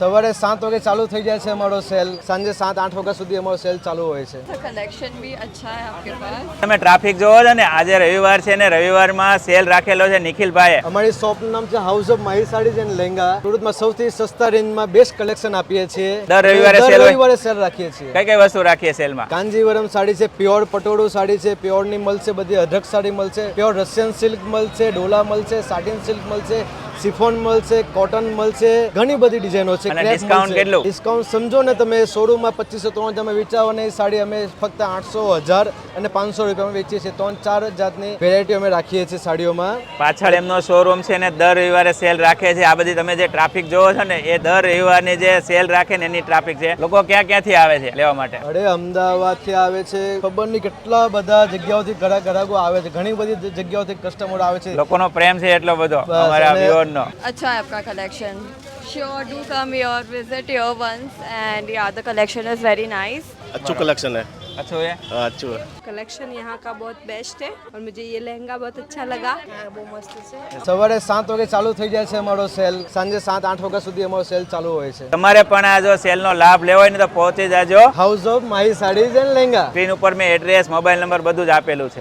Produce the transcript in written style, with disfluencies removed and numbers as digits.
સવારે 7 વાગે ચાલू થઈ જાય છે અમારો સેલ, સાંજે 7-8 વાગ્યા સુધી અમારો સેલ ચાલુ હોય છે। कलेक्शन भी अच्छा है आपके पास। તમે ટ્રાફિક જોવો છો ને, આજે રવિવાર છે ને રવિવારમાં સેલ રાખેલો છે નિખિલભાઈએ। અમારી શોપનું નામ છે house of Mahi sarees and lehenga. સુરતમાં સૌથી સસ્તા રેન્જમાં બેસ્ટ કલેક્શન આપીએ છીએ। દર રવિવારે દર sale હોય? રવિવારે સેલ રાખીએ છીએ। કઈ કઈ વસ્તુ રાખીએ સેલમાં? કાંજીવરમ સાડી છે, પ્યોર પટોળું સાડી છે, પ્યોરની મળશે, બધી અઢક સાડી મળશે, પ્યોર રશિયન સિલ્ક મળશે, ડોલા મળશે, સાટિન સિલ્ક મળશે, સિફોન મળશે, કોટન મળશે, ઘણી બધી ડિઝાઇનો છે। અને ક્રેપ discount મળશે। કેટલું? ડિસ્કાઉન્ટ સમજો ને તમે, શોરૂમમાં 2500-3000 તમે વેચાવાની સાડી અમે ફક્ત 800, 1000 અને 500 રૂપિયામાં વેચીએ છીએ। 3-4 જાતની વેરાયટી અમે રાખીએ છીએ સાડીઓમાં। પાછળ એમનો શોરૂમ છે ને દર રવિવારે સેલ રાખે છે। આ બધી તમે જે ટ્રાફિક જોવો છો ને, એ દર રવિવારની જે સેલ રાખે ને એની ટ્રાફિક છે। લોકો ક્યાં ક્યાંથી આવે છે લેવા માટે? અરે અમદાવાદથી આવે છે, ખબર નહીં કેટલા બધા જગ્યાઓથી ગ્રાહકો આવે છે, ઘણી બધી જગ્યાઓથી કસ્ટમર આવે છે। લોકોનો પ્રેમ છે એટલો બધો બસ, અમારા અને વ્યુઅરનો। अच्छा है आपका collection. Sure do come your visit your once and ya the collection is very nice. अच्छू कलेक्शन है। અચ્છો એ हाँ, अच्छू है। कलेक्शन यहाँ का बहुत बेस्ट है और मुझे ये लहंगा बहुत अच्छा लगा। वो मस्त है। સવારે 7 વાગે ચાલુ થઈ જાય છે અમારો સેલ, સાંજે 7-8 વાગ્યા સુધી અમારો સેલ ચાલુ હોય છે। તમારે પણ આ જો સેલનો લાભ લેવો હોય ને તો પહોંચી જાજો। House of Mahi sarees and lehenga. Screen ઉપર મેં એડ્રેસ, મોબાઈલ નંબર બધું જ આપેલું છે।